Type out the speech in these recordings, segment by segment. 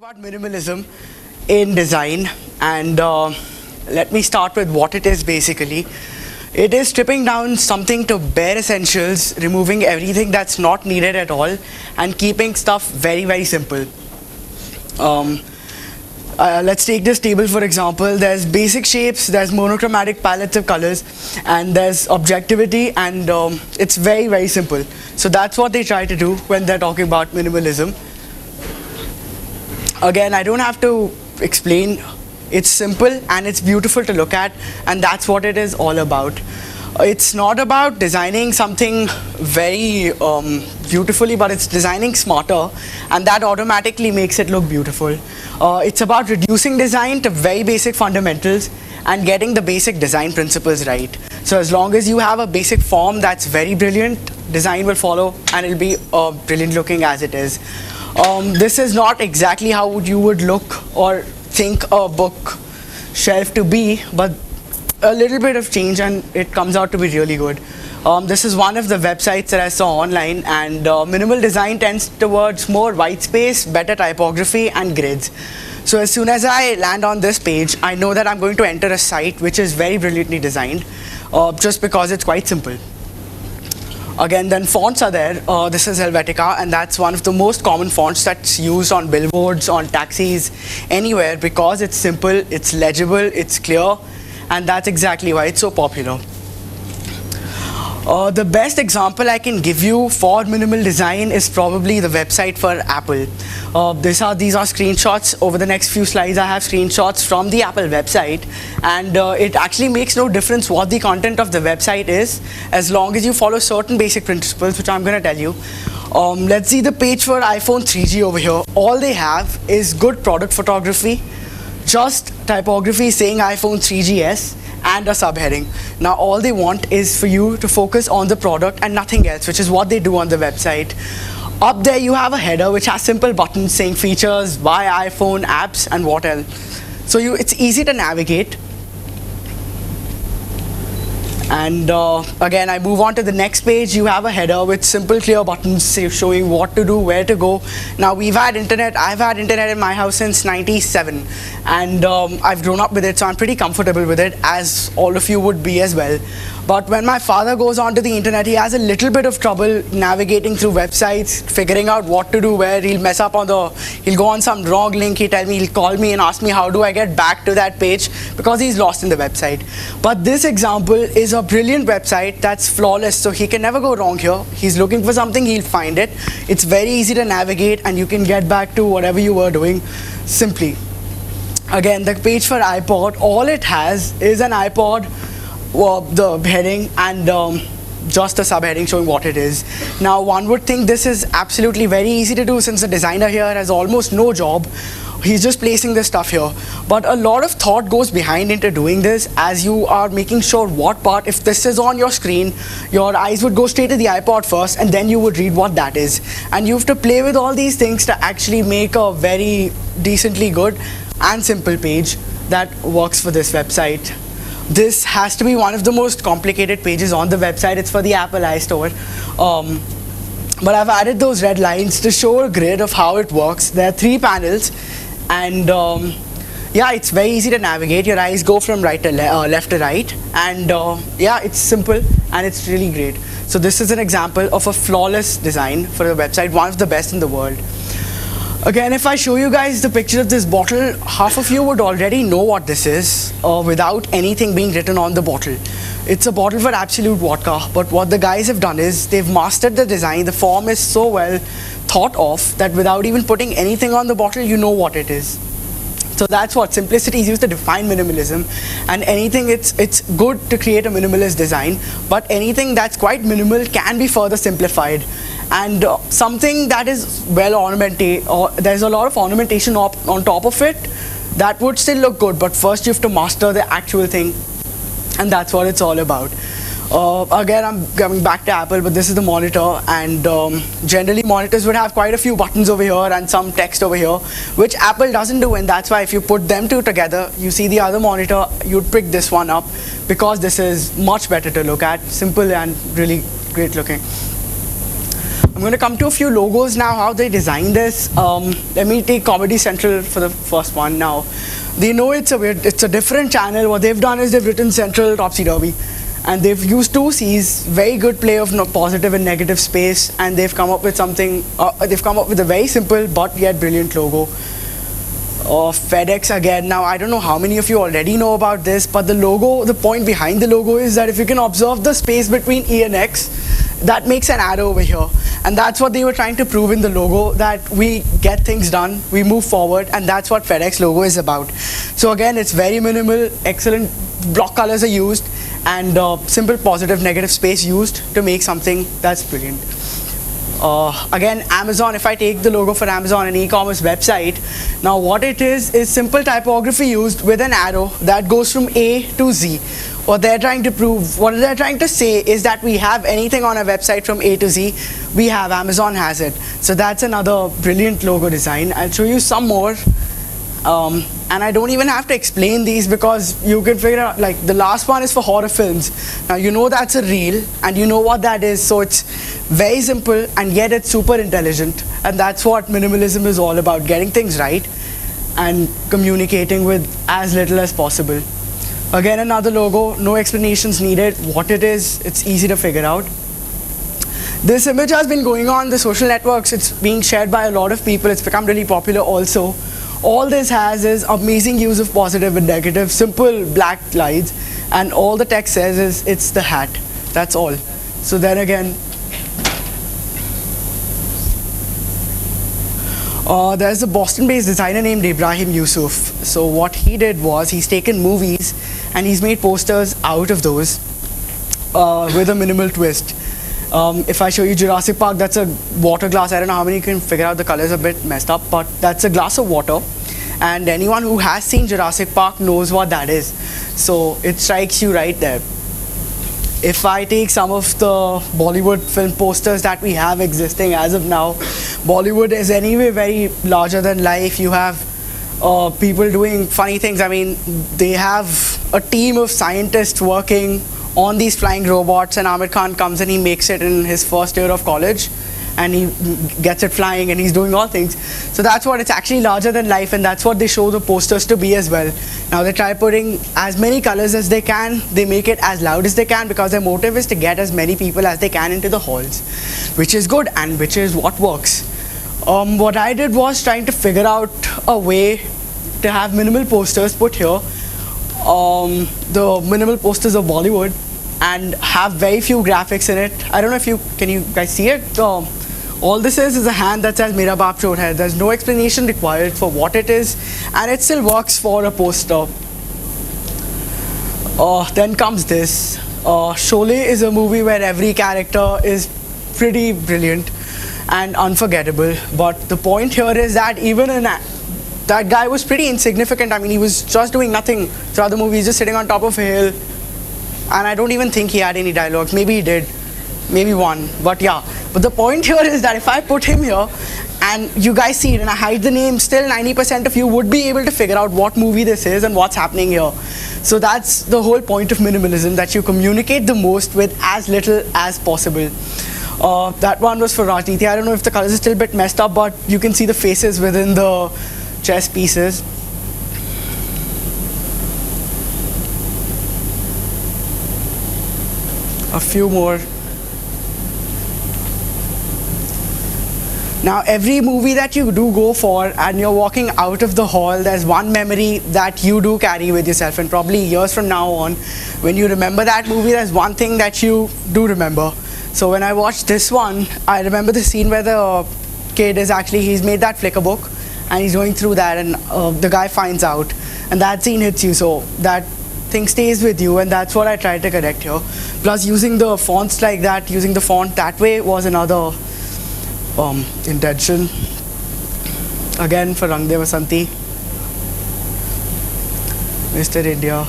About minimalism in design, and let me start with what it is basically. It is stripping down something to bare essentials, removing everything that's not needed at all, and keeping stuff very, very simple. Let's take this table for example. There's basic shapes, there's monochromatic palettes of colors, and there's objectivity, and it's very, very simple. So that's what they try to do when they're talking about minimalism. Again, I don't have to explain. It's simple and it's beautiful to look at, and that's what it is all about. It's not about designing something very beautifully, but it's designing smarter, and that automatically makes it look beautiful. It's about reducing design to very basic fundamentals and getting the basic design principles right. So as long as you have a basic form that's very brilliant, design will follow and it'll be brilliant looking as it is. This is not exactly how you would look or think a book shelf to be, but a little bit of change and it comes out to be really good. This is one of the websites that I saw online, and minimal design tends towards more white space, better typography and grids. So as soon as I land on this page, I know that I'm going to enter a site which is very brilliantly designed, just because it's quite simple. Again, then fonts are there. This is Helvetica, and that's one of the most common fonts that's used on billboards, on taxis, anywhere, because it's simple, it's legible, it's clear, and that's exactly why it's so popular. The best example I can give you for minimal design is probably the website for Apple. These are screenshots. Over the next few slides I have screenshots from the Apple website, and it actually makes no difference what the content of the website is, as long as you follow certain basic principles, which I'm going to tell you. Let's see the page for iPhone 3G over here. All they have is good product photography, just typography saying iPhone 3GS, and a subheading. Now all they want is for you to focus on the product and nothing else, which is what they do on the website. Up there you have a header which has simple buttons saying features, buy iPhone, apps, and what else. So it's easy to navigate. And again, I move on to the next page. You have a header with simple clear buttons showing what to do, where to go. Now I've had internet in my house since '97, and I've grown up with it, so I'm pretty comfortable with it, as all of you would be as well. But when my father goes onto the internet, he has a little bit of trouble navigating through websites, figuring out what to do, where he'll mess up he'll go on some wrong link, he'll call me and ask me how do I get back to that page, because he's lost in the website. But this example is a brilliant website that's flawless, so he can never go wrong here. He's looking for something, he'll find it. It's very easy to navigate, and you can get back to whatever you were doing simply. Again, the page for iPod, all it has is an iPod, the heading, and just a subheading showing what it is. Now one would think this is absolutely very easy to do, since the designer here has almost no job. He's just placing this stuff here. But a lot of thought goes behind into doing this, as you are making sure what part, if this is on your screen, your eyes would go straight to the iPod first, and then you would read what that is. And you have to play with all these things to actually make a very decently good and simple page that works for this website. This has to be one of the most complicated pages on the website. It's for the Apple iStore. But I've added those red lines to show a grid of how it works. There are 3 panels, and yeah, it's very easy to navigate. Your eyes go from left to right, and yeah, it's simple and it's really great. So this is an example of a flawless design for a website, one of the best in the world. Again, if I show you guys the picture of this bottle, half of you would already know what this is without anything being written on the bottle. It's a bottle for Absolute vodka, but what the guys have done is they've mastered the design. The form is so well thought of that without even putting anything on the bottle, you know what it is. So that's what simplicity is used to define minimalism. And anything, it's good to create a minimalist design, but anything that's quite minimal can be further simplified. And something that is well ornamented, or there's a lot of ornamentation on top of it, that would still look good, but first you have to master the actual thing, and that's what it's all about. Again, I'm coming back to Apple, but this is the monitor, and generally monitors would have quite a few buttons over here and some text over here, which Apple doesn't do, and that's why if you put them two together, you see the other monitor, you'd pick this one up, because this is much better to look at, simple and really great looking. I'm going to come to a few logos now, how they designed this. Let me take Comedy Central for the first one now. They know it's a different channel. What they've done is they've written Central Topsy Turvy. And they've used two C's, very good play of positive and negative space, and they've come up with something, they've come up with a very simple but yet brilliant logo. FedEx again. Now I don't know how many of you already know about this, but the logo, the point behind the logo is that if you can observe the space between E and X, that makes an arrow over here. And that's what they were trying to prove in the logo, that we get things done, we move forward, and that's what FedEx logo is about. So again, it's very minimal, excellent block colors are used, and simple positive negative space used to make something that's brilliant. Again, Amazon, if I take the logo for Amazon, an e-commerce website, now what it is simple typography used with an arrow that goes from A to Z. What they're trying to prove, what they're trying to say is that we have anything on a website from A to Z, we have, Amazon has it. So that's another brilliant logo design. I'll show you some more. And I don't even have to explain these because you can figure out, like the last one is for horror films. Now you know that's a reel and you know what that is, so it's very simple and yet it's super intelligent, and that's what minimalism is all about, getting things right and communicating with as little as possible. Again, another logo, no explanations needed. What it is, it's easy to figure out. This image has been going on the social networks, it's being shared by a lot of people, it's become really popular also. All this has is amazing use of positive and negative, simple black lines, and all the text says is it's the hat. That's all. So then again, there's a Boston-based designer named Ibraheem Youssef. So what he did was he's taken movies and he's made posters out of those with a minimal twist. If I show you Jurassic Park, that's a water glass. I don't know how many you can figure out, the colors are a bit messed up, but that's a glass of water. And anyone who has seen Jurassic Park knows what that is. So it strikes you right there. If I take some of the Bollywood film posters that we have existing as of now, Bollywood is anyway very larger than life. You have people doing funny things. I mean, they have a team of scientists working on these flying robots, and Amir Khan comes and he makes it in his first year of college and he gets it flying and he's doing all things. So that's what, it's actually larger than life, and that's what they show the posters to be as well. Now they try putting as many colors as they can, they make it as loud as they can because their motive is to get as many people as they can into the halls, which is good and which is what works. What I did was trying to figure out a way to have minimal posters put here, the minimal posters of Bollywood, and have very few graphics in it. I don't know if can you guys see it? All this is a hand that says Mera Baap Chor Hai. There's no explanation required for what it is, and it still works for a poster. Then comes this. Sholay is a movie where every character is pretty brilliant and unforgettable, but the point here is that even in that guy was pretty insignificant. I mean, he was just doing nothing throughout the movie. He's just sitting on top of a hill, and I don't even think he had any dialogues. Maybe he did, maybe one, but yeah. But the point here is that if I put him here and you guys see it and I hide the name, still 90% of you would be able to figure out what movie this is and what's happening here. So that's the whole point of minimalism, that you communicate the most with as little as possible. That one was for Rajniti. I don't know if the colors are still a bit messed up, but you can see the faces within the chess pieces. A few more. Now every movie that you do go for and you're walking out of the hall, there's one memory that you do carry with yourself, and probably years from now on, when you remember that movie, there's one thing that you do remember. So when I watched this one, I remember the scene where the kid is actually, he's made that flicker book and he's going through that, and the guy finds out, and that scene hits you, so that thing stays with you, and that's what I tried to correct here. Plus using the fonts like that, using the font that way was another intention. Again for Rang De Vasanti, Mr. India.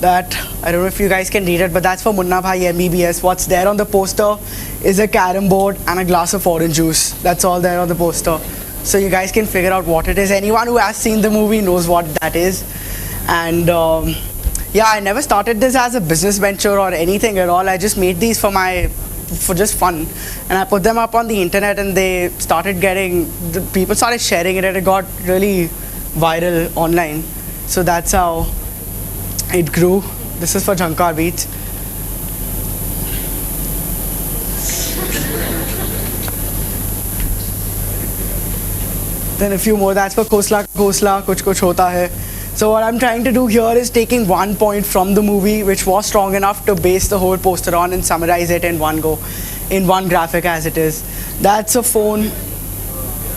That, I don't know if you guys can read it, but that's for Munna Bhai MBBS. What's there on the poster is a carom board and a glass of orange juice. That's all there on the poster. So you guys can figure out what it is. Anyone who has seen the movie knows what that is. And Yeah, I never started this as a business venture or anything at all. I just made these for just fun, and I put them up on the internet, and they started people started sharing it, and it got really viral online. So that's how it grew. This is for Jhankar Beats. Then a few more. That's for Khosla Khosla Kuch Kuch Hota Hai. So what I'm trying to do here is taking one point from the movie, which was strong enough to base the whole poster on, and summarize it in one go, in one graphic as it is. That's a phone.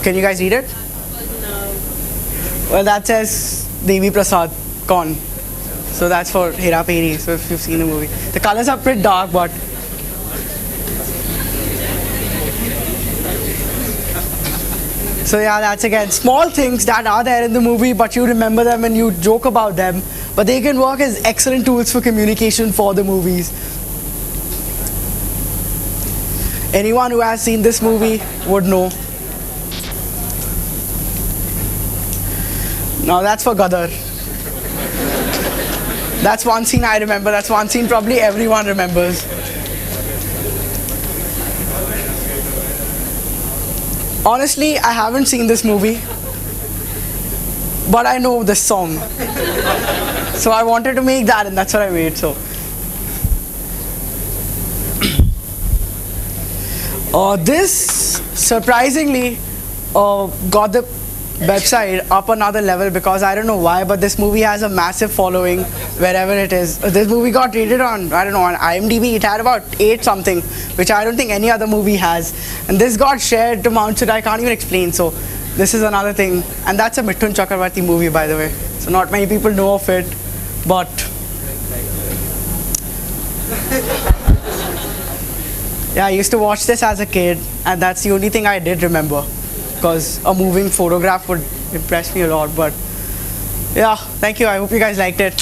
Can you guys read it? No. Well, that says Devi Prasad Kaun. So that's for Hera Peri. So if you've seen the movie, the colors are pretty dark, but so yeah, that's again small things that are there in the movie, but you remember them and you joke about them, but they can work as excellent tools for communication for the movies. Anyone who has seen this movie would know. Now that's for Gadar. That's one scene I remember. That's one scene probably everyone remembers. Honestly, I haven't seen this movie, but I know this song. So I wanted to make that, and that's what I made. So this surprisingly got the website up another level, because I don't know why, but this movie has a massive following wherever it is. This movie got rated on, I don't know, on IMDb. It had about 8 something, which I don't think any other movie has. And this got shared to amounts that I can't even explain. So this is another thing. And that's a Mithun Chakravarti movie, by the way. So not many people know of it, but yeah, I used to watch this as a kid, and that's the only thing I did remember, because a moving photograph would impress me a lot. But yeah, thank you. I hope you guys liked it.